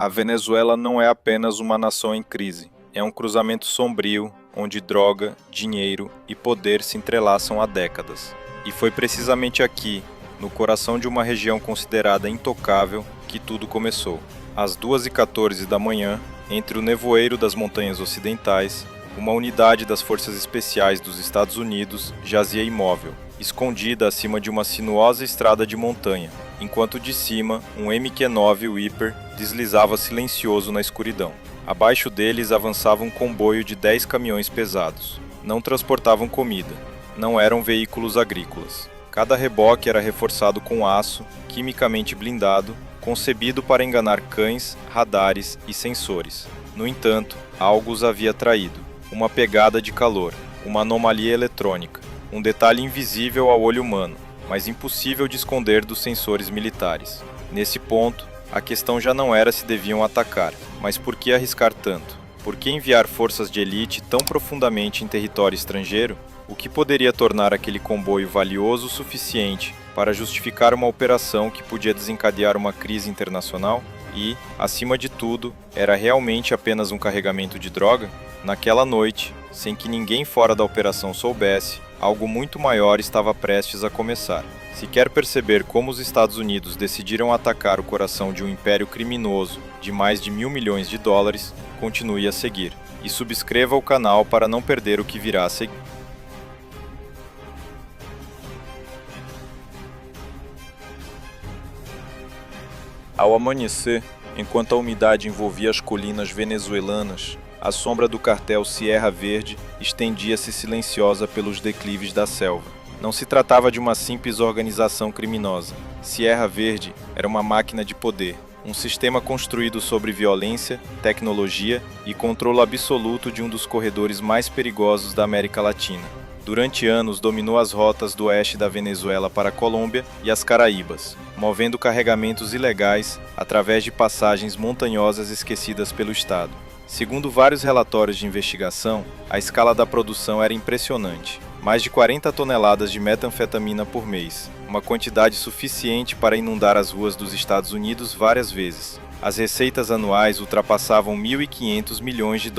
A Venezuela não é apenas uma nação em crise, é um cruzamento sombrio onde droga, dinheiro e poder se entrelaçam há décadas. E foi precisamente aqui, no coração de uma região considerada intocável, que tudo começou. Às 2h14 da manhã, entre o nevoeiro das montanhas ocidentais, uma unidade das Forças Especiais dos Estados Unidos jazia imóvel, escondida acima de uma sinuosa estrada de montanha, enquanto de cima um MQ-9 Reaper deslizava silencioso na escuridão. Abaixo deles avançava um comboio de 10 caminhões pesados. Não transportavam comida, não eram veículos agrícolas. Cada reboque era reforçado com aço, quimicamente blindado, concebido para enganar cães, radares e sensores. No entanto, algo os havia traído. Uma pegada de calor, uma anomalia eletrônica, um detalhe invisível ao olho humano, mas impossível de esconder dos sensores militares. Nesse ponto, a questão já não era se deviam atacar, mas por que arriscar tanto? Por que enviar forças de elite tão profundamente em território estrangeiro? O que poderia tornar aquele comboio valioso o suficiente para justificar uma operação que podia desencadear uma crise internacional? E, acima de tudo, era realmente apenas um carregamento de droga? Naquela noite, sem que ninguém fora da operação soubesse, algo muito maior estava prestes a começar. Se quer perceber como os Estados Unidos decidiram atacar o coração de um império criminoso de mais de $1.000 milhões, continue a seguir. E subscreva o canal para não perder o que virá a seguir. Ao amanhecer, enquanto a umidade envolvia as colinas venezuelanas, a sombra do cartel Sierra Verde estendia-se silenciosa pelos declives da selva. Não se tratava de uma simples organização criminosa. Sierra Verde era uma máquina de poder, um sistema construído sobre violência, tecnologia e controle absoluto de um dos corredores mais perigosos da América Latina. Durante anos dominou as rotas do oeste da Venezuela para a Colômbia e as Caraíbas, movendo carregamentos ilegais através de passagens montanhosas esquecidas pelo Estado. Segundo vários relatórios de investigação, a escala da produção era impressionante. Mais de 40 toneladas de metanfetamina por mês, uma quantidade suficiente para inundar as ruas dos Estados Unidos várias vezes. As receitas anuais ultrapassavam $1.500 milhões,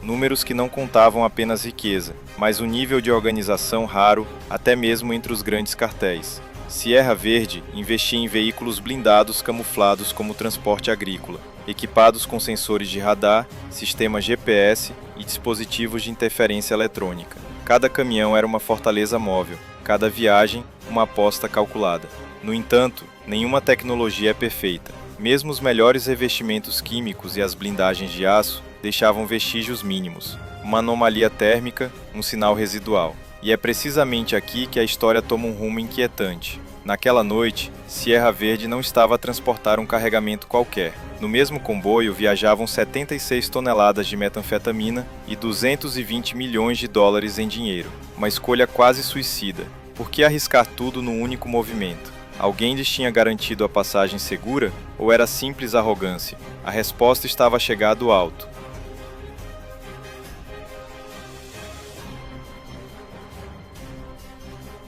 números que não contavam apenas riqueza, mas um nível de organização raro até mesmo entre os grandes cartéis. Sierra Verde investia em veículos blindados camuflados como transporte agrícola, equipados com sensores de radar, sistemas GPS e dispositivos de interferência eletrônica. Cada caminhão era uma fortaleza móvel, cada viagem uma aposta calculada. No entanto, nenhuma tecnologia é perfeita. Mesmo os melhores revestimentos químicos e as blindagens de aço deixavam vestígios mínimos, uma anomalia térmica, um sinal residual. E é precisamente aqui que a história toma um rumo inquietante. Naquela noite, Sierra Verde não estava a transportar um carregamento qualquer. No mesmo comboio viajavam 76 toneladas de metanfetamina e $220 milhões em dinheiro. Uma escolha quase suicida. Por que arriscar tudo num único movimento? Alguém lhes tinha garantido a passagem segura ou era simples arrogância? A resposta estava a chegar do alto.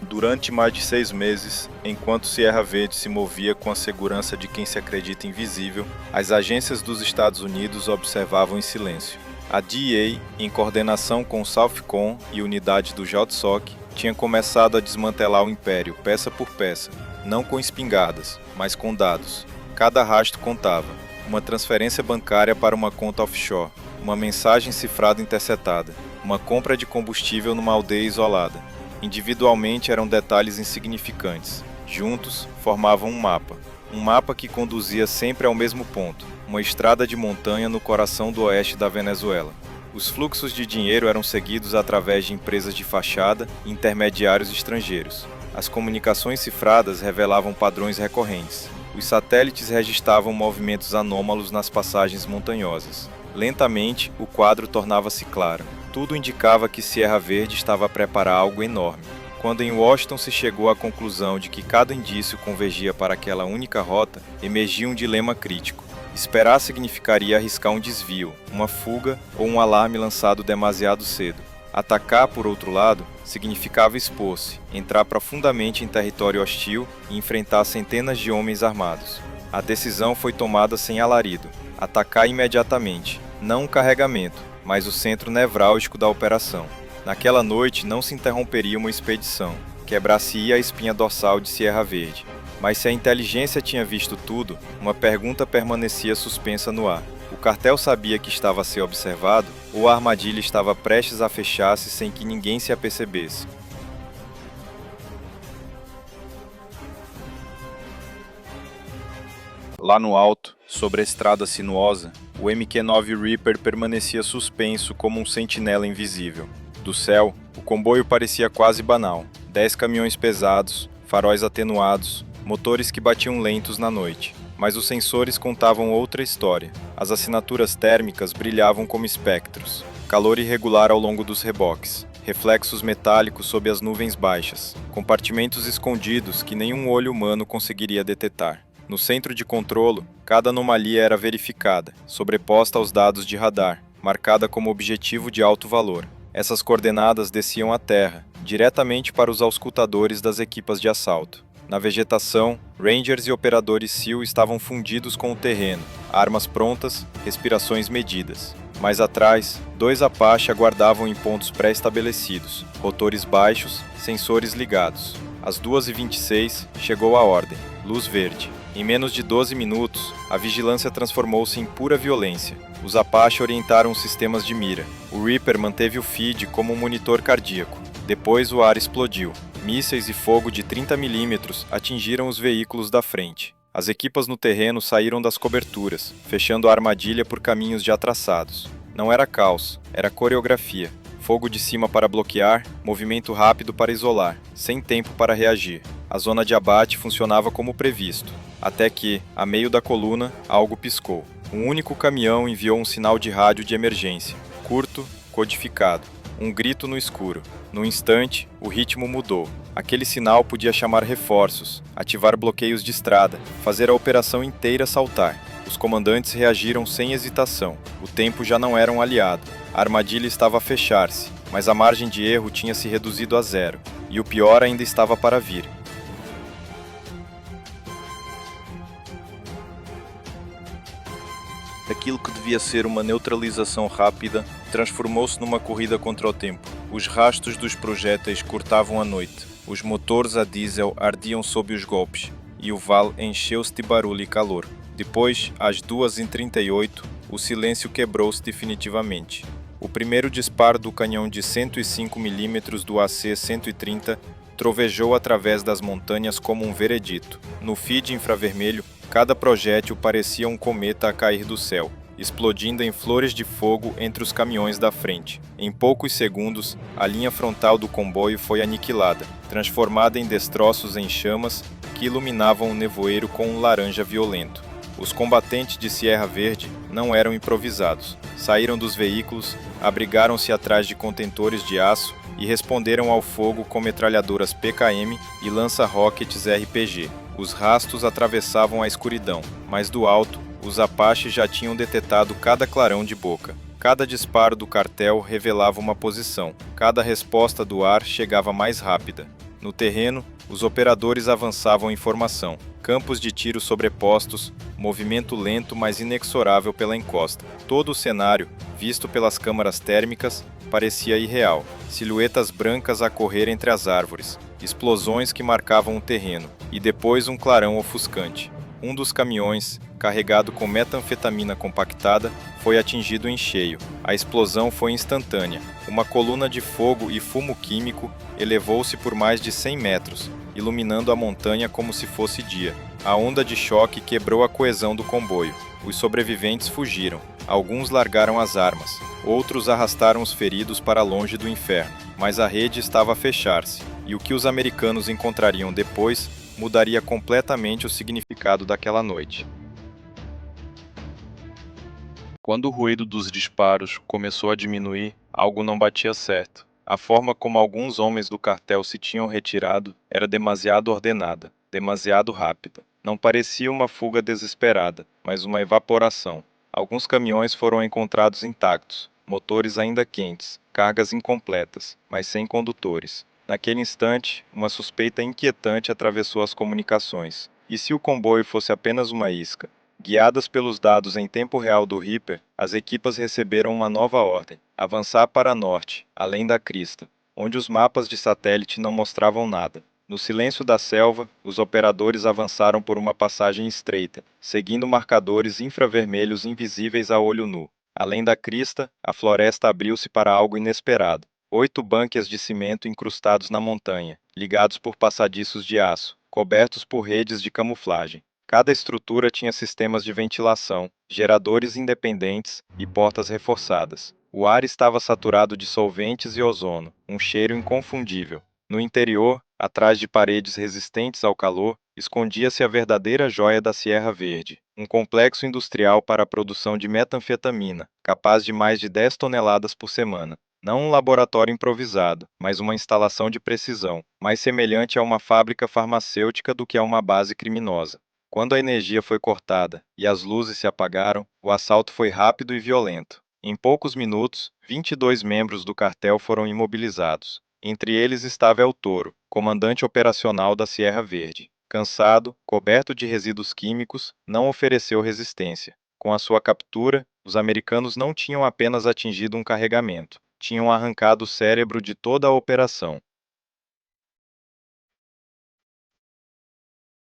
Durante mais de 6 meses, enquanto Sierra Verde se movia com a segurança de quem se acredita invisível, as agências dos Estados Unidos observavam em silêncio. A DEA, em coordenação com o Southcom e unidades do JSOC, tinha começado a desmantelar o império peça por peça, não com espingardas, mas com dados. Cada rastro contava. Uma transferência bancária para uma conta offshore, uma mensagem cifrada interceptada, uma compra de combustível numa aldeia isolada. Individualmente eram detalhes insignificantes. Juntos, formavam um mapa que conduzia sempre ao mesmo ponto, uma estrada de montanha no coração do oeste da Venezuela. Os fluxos de dinheiro eram seguidos através de empresas de fachada e intermediários estrangeiros. As comunicações cifradas revelavam padrões recorrentes. Os satélites registravam movimentos anômalos nas passagens montanhosas. Lentamente, o quadro tornava-se claro. Tudo indicava que Sierra Verde estava a preparar algo enorme. Quando em Washington se chegou à conclusão de que cada indício convergia para aquela única rota, emergia um dilema crítico. Esperar significaria arriscar um desvio, uma fuga ou um alarme lançado demasiado cedo. Atacar, por outro lado, significava expor-se, entrar profundamente em território hostil e enfrentar centenas de homens armados. A decisão foi tomada sem alarido: atacar imediatamente, não um carregamento, mas o centro nevrálgico da operação. Naquela noite não se interromperia uma expedição, quebrar-se-ia a espinha dorsal de Sierra Verde. Mas se a inteligência tinha visto tudo, uma pergunta permanecia suspensa no ar. O cartel sabia que estava a ser observado, ou a armadilha estava prestes a fechar-se sem que ninguém se apercebesse? Lá no alto, sobre a estrada sinuosa, o MQ-9 Reaper permanecia suspenso como um sentinela invisível. Do céu, o comboio parecia quase banal. 10 caminhões pesados, faróis atenuados, motores que batiam lentos na noite. Mas os sensores contavam outra história. As assinaturas térmicas brilhavam como espectros. Calor irregular ao longo dos reboques. Reflexos metálicos sob as nuvens baixas. Compartimentos escondidos que nenhum olho humano conseguiria detetar. No centro de controlo, cada anomalia era verificada, sobreposta aos dados de radar, marcada como objetivo de alto valor. Essas coordenadas desciam à terra, diretamente para os auscultadores das equipas de assalto. Na vegetação, Rangers e operadores SEAL estavam fundidos com o terreno, armas prontas, respirações medidas. Mais atrás, 2 Apache aguardavam em pontos pré-estabelecidos, rotores baixos, sensores ligados. Às 2h26, chegou a ordem, luz verde. Em menos de 12 minutos, a vigilância transformou-se em pura violência. Os Apache orientaram os sistemas de mira. O Reaper manteve o feed como um monitor cardíaco. Depois o ar explodiu. Mísseis e fogo de 30 mm atingiram os veículos da frente. As equipas no terreno saíram das coberturas, fechando a armadilha por caminhos já traçados. Não era caos, era coreografia. Fogo de cima para bloquear, movimento rápido para isolar, sem tempo para reagir. A zona de abate funcionava como previsto, até que, a meio da coluna, algo piscou. Um único caminhão enviou um sinal de rádio de emergência, curto, codificado. Um grito no escuro. No instante, o ritmo mudou. Aquele sinal podia chamar reforços, ativar bloqueios de estrada, fazer a operação inteira saltar. Os comandantes reagiram sem hesitação. O tempo já não era um aliado. A armadilha estava a fechar-se, mas a margem de erro tinha se reduzido a zero. E o pior ainda estava para vir. Aquilo que devia ser uma neutralização rápida transformou-se numa corrida contra o tempo. Os rastros dos projéteis cortavam a noite. Os motores a diesel ardiam sob os golpes e o vale encheu-se de barulho e calor. Depois, às 2h38, o silêncio quebrou-se definitivamente. O primeiro disparo do canhão de 105 mm do AC-130 trovejou através das montanhas como um veredito. No feed infravermelho, cada projétil parecia um cometa a cair do céu, explodindo em flores de fogo entre os caminhões da frente. Em poucos segundos, a linha frontal do comboio foi aniquilada, transformada em destroços em chamas que iluminavam o nevoeiro com um laranja violento. Os combatentes de Sierra Verde não eram improvisados. Saíram dos veículos, abrigaram-se atrás de contentores de aço e responderam ao fogo com metralhadoras PKM e lança-rockets RPG. Os rastros atravessavam a escuridão, mas do alto, os Apaches já tinham detetado cada clarão de boca. Cada disparo do cartel revelava uma posição. Cada resposta do ar chegava mais rápida. No terreno, os operadores avançavam em formação. Campos de tiro sobrepostos, movimento lento mas inexorável pela encosta. Todo o cenário, visto pelas câmaras térmicas, parecia irreal. Silhuetas brancas a correr entre as árvores, explosões que marcavam o terreno, e depois um clarão ofuscante. Um dos caminhões, carregado com metanfetamina compactada, foi atingido em cheio. A explosão foi instantânea. Uma coluna de fogo e fumo químico elevou-se por mais de 100 metros, iluminando a montanha como se fosse dia. A onda de choque quebrou a coesão do comboio. Os sobreviventes fugiram. Alguns largaram as armas. Outros arrastaram os feridos para longe do inferno. Mas a rede estava a fechar-se, e o que os americanos encontrariam depois mudaria completamente o significado daquela noite. Quando o ruído dos disparos começou a diminuir, algo não batia certo. A forma como alguns homens do cartel se tinham retirado era demasiado ordenada, demasiado rápida. Não parecia uma fuga desesperada, mas uma evaporação. Alguns caminhões foram encontrados intactos, motores ainda quentes, cargas incompletas, mas sem condutores. Naquele instante, uma suspeita inquietante atravessou as comunicações. E se o comboio fosse apenas uma isca? Guiadas pelos dados em tempo real do Reaper, as equipas receberam uma nova ordem: avançar para norte, além da crista, onde os mapas de satélite não mostravam nada. No silêncio da selva, os operadores avançaram por uma passagem estreita, seguindo marcadores infravermelhos invisíveis a olho nu. Além da crista, a floresta abriu-se para algo inesperado. 8 bunkers de cimento incrustados na montanha, ligados por passadiços de aço, cobertos por redes de camuflagem. Cada estrutura tinha sistemas de ventilação, geradores independentes e portas reforçadas. O ar estava saturado de solventes e ozono, um cheiro inconfundível. No interior, atrás de paredes resistentes ao calor, escondia-se a verdadeira joia da Sierra Verde, um complexo industrial para a produção de metanfetamina, capaz de mais de 10 toneladas por semana. Não um laboratório improvisado, mas uma instalação de precisão, mais semelhante a uma fábrica farmacêutica do que a uma base criminosa. Quando a energia foi cortada e as luzes se apagaram, o assalto foi rápido e violento. Em poucos minutos, 22 membros do cartel foram imobilizados. Entre eles estava El Toro, comandante operacional da Sierra Verde. Cansado, coberto de resíduos químicos, não ofereceu resistência. Com a sua captura, os americanos não tinham apenas atingido um carregamento, tinham arrancado o cérebro de toda a operação.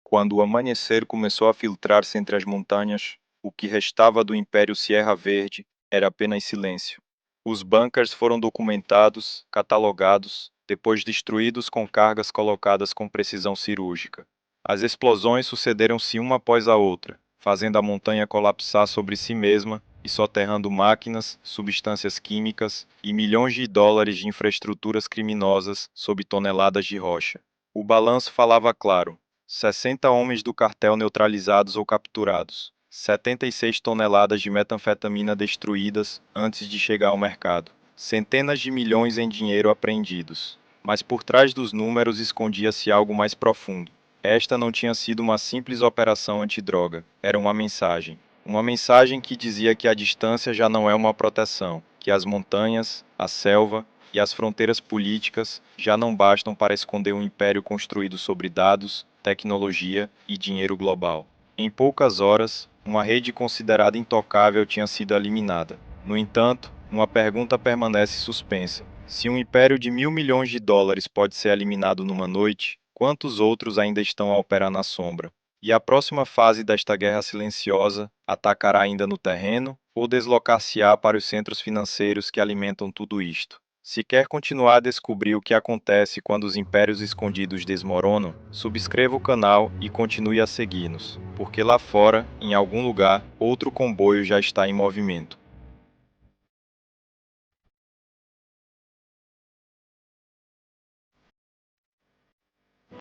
Quando o amanhecer começou a filtrar-se entre as montanhas, o que restava do Império Sierra Verde era apenas silêncio. Os bunkers foram documentados, catalogados, depois destruídos com cargas colocadas com precisão cirúrgica. As explosões sucederam-se uma após a outra, fazendo a montanha colapsar sobre si mesma e soterrando máquinas, substâncias químicas e milhões de dólares de infraestruturas criminosas sob toneladas de rocha. O balanço falava claro: 60 homens do cartel neutralizados ou capturados, 76 toneladas de metanfetamina destruídas antes de chegar ao mercado, centenas de milhões em dinheiro apreendidos. Mas por trás dos números escondia-se algo mais profundo. Esta não tinha sido uma simples operação antidroga, era uma mensagem. Uma mensagem que dizia que a distância já não é uma proteção, que as montanhas, a selva e as fronteiras políticas já não bastam para esconder um império construído sobre dados, tecnologia e dinheiro global. Em poucas horas, uma rede considerada intocável tinha sido eliminada. No entanto, uma pergunta permanece suspensa: se um império de 1.000 milhões de dólares pode ser eliminado numa noite, quantos outros ainda estão a operar na sombra? E a próxima fase desta guerra silenciosa atacará ainda no terreno ou deslocar-se-á para os centros financeiros que alimentam tudo isto? Se quer continuar a descobrir o que acontece quando os impérios escondidos desmoronam, subscreva o canal e continue a seguir-nos, porque lá fora, em algum lugar, outro comboio já está em movimento.